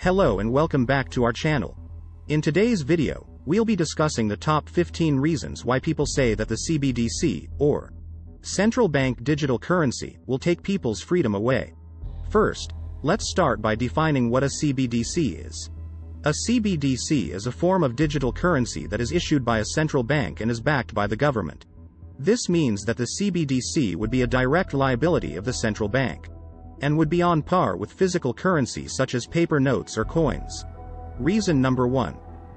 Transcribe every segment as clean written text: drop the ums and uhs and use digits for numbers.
Hello and welcome back to our channel. In today's video, we'll be discussing the top 15 reasons why people say that the CBDC, or central bank digital currency, will take people's freedom away. First, let's start by defining what a CBDC is. A CBDC is a form of digital currency that is issued by a central bank and is backed by the government. This means that the CBDC would be a direct liability of the central bank, and would be on par with physical currency such as paper notes or coins. Reason number 1.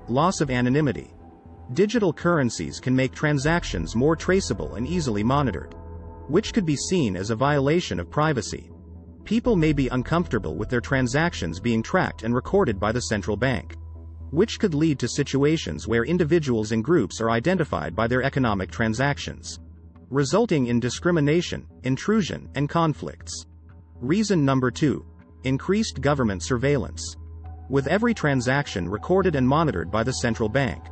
Loss of anonymity. Digital currencies can make transactions more traceable and easily monitored, which could be seen as a violation of privacy. People may be uncomfortable with their transactions being tracked and recorded by the central bank, which could lead to situations where individuals and groups are identified by their economic transactions, resulting in discrimination, intrusion, and conflicts. Reason number 2. Increased government surveillance. With every transaction recorded and monitored by the central bank,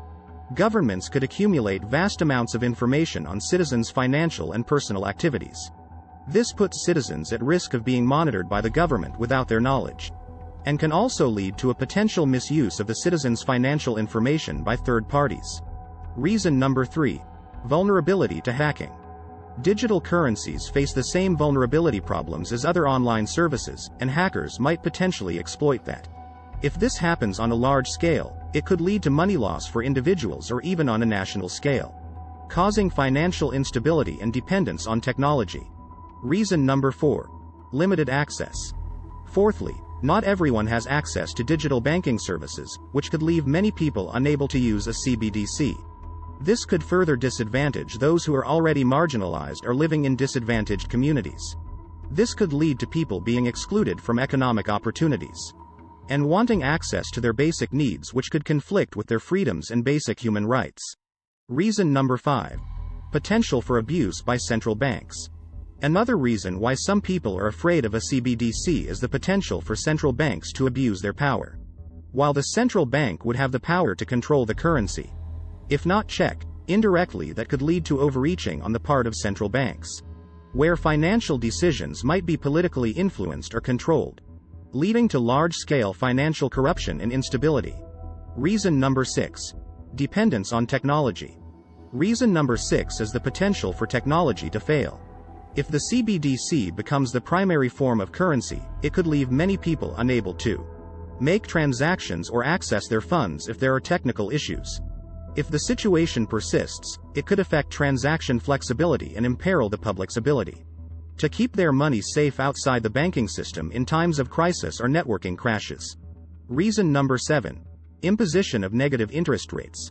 governments could accumulate vast amounts of information on citizens' financial and personal activities. This puts citizens at risk of being monitored by the government without their knowledge, and can also lead to a potential misuse of the citizens' financial information by third parties. Reason number 3. Vulnerability to hacking. Digital currencies face the same vulnerability problems as other online services, and hackers might potentially exploit that. If this happens on a large scale, it could lead to money loss for individuals or even on a national scale, causing financial instability and dependence on technology. Reason number 4. Limited access. Fourthly, not everyone has access to digital banking services, which could leave many people unable to use a CBDC. This could further disadvantage those who are already marginalized or living in disadvantaged communities. This could lead to people being excluded from economic opportunities and wanting access to their basic needs, which could conflict with their freedoms and basic human rights. Reason number 5. Potential for abuse by central banks. Another reason why some people are afraid of a CBDC is the potential for central banks to abuse their power. While the central bank would have the power to control the currency, if not checked, indirectly that could lead to overreaching on the part of central banks, where financial decisions might be politically influenced or controlled, leading to large-scale financial corruption and instability. Reason number 6. Dependence on technology. Reason number 6 is the potential for technology to fail. If the CBDC becomes the primary form of currency, it could leave many people unable to make transactions or access their funds if there are technical issues. If the situation persists, it could affect transaction flexibility and imperil the public's ability to keep their money safe outside the banking system in times of crisis or networking crashes. Reason number 7. Imposition of negative interest rates.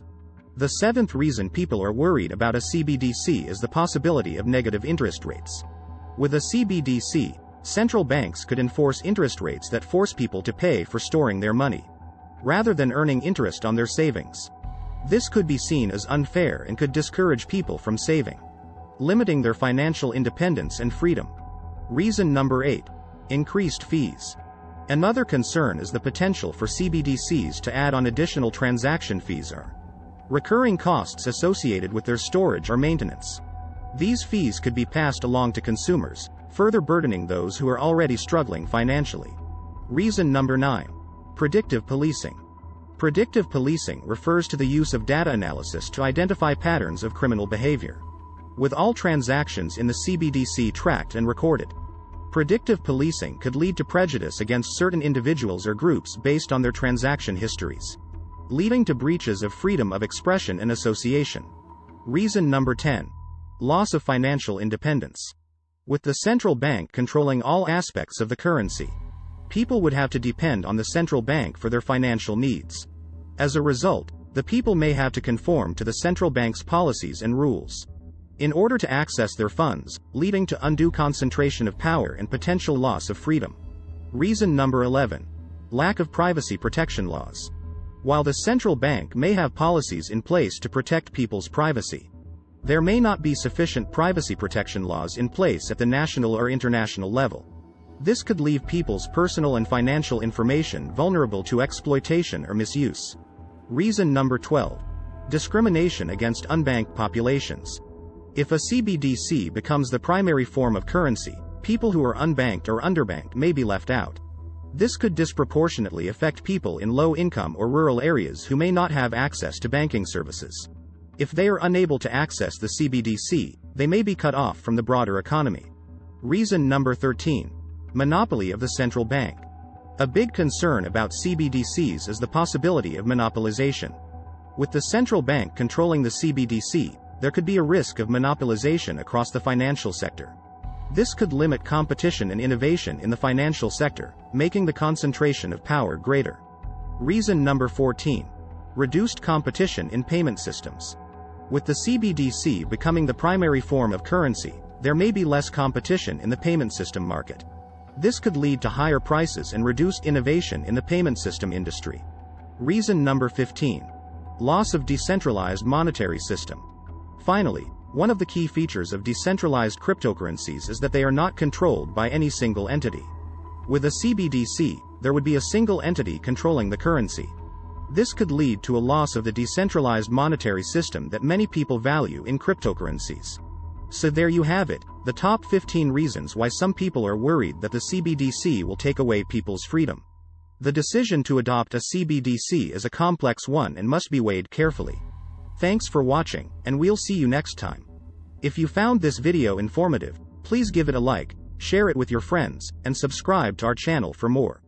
The 7th reason people are worried about a CBDC is the possibility of negative interest rates. With a CBDC, central banks could enforce interest rates that force people to pay for storing their money, rather than earning interest on their savings. This could be seen as unfair and could discourage people from saving, limiting their financial independence and freedom. Reason number 8. Increased fees. Another concern is the potential for CBDCs to add on additional transaction fees or recurring costs associated with their storage or maintenance. These fees could be passed along to consumers, further burdening those who are already struggling financially. Reason number 9. Predictive policing. Predictive policing refers to the use of data analysis to identify patterns of criminal behavior. With all transactions in the CBDC tracked and recorded, predictive policing could lead to prejudice against certain individuals or groups based on their transaction histories, leading to breaches of freedom of expression and association. Reason number 10. Loss of financial independence. With the central bank controlling all aspects of the currency, people would have to depend on the central bank for their financial needs. As a result, the people may have to conform to the central bank's policies and rules in order to access their funds, leading to undue concentration of power and potential loss of freedom. Reason number 11. Lack of privacy protection laws. While the central bank may have policies in place to protect people's privacy, there may not be sufficient privacy protection laws in place at the national or international level. This could leave people's personal and financial information vulnerable to exploitation or misuse. Reason number 12. Discrimination against unbanked populations. If a CBDC becomes the primary form of currency, people who are unbanked or underbanked may be left out. This could disproportionately affect people in low-income or rural areas who may not have access to banking services. If they are unable to access the CBDC, they may be cut off from the broader economy. Reason number 13. Monopoly of the central bank. A big concern about CBDCs is the possibility of monopolization. With the central bank controlling the CBDC, there could be a risk of monopolization across the financial sector. This could limit competition and innovation in the financial sector, making the concentration of power greater. Reason number 14. Reduced competition in payment systems. With the CBDC becoming the primary form of currency, there may be less competition in the payment system market. This could lead to higher prices and reduced innovation in the payment system industry. Reason number 15. Loss of decentralized monetary system. Finally, one of the key features of decentralized cryptocurrencies is that they are not controlled by any single entity. With a CBDC, there would be a single entity controlling the currency. This could lead to a loss of the decentralized monetary system that many people value in cryptocurrencies. So there you have it, the top 15 reasons why some people are worried that the CBDC will take away people's freedom. The decision to adopt a CBDC is a complex one and must be weighed carefully. Thanks for watching, and we'll see you next time. If you found this video informative, please give it a like, share it with your friends, and subscribe to our channel for more.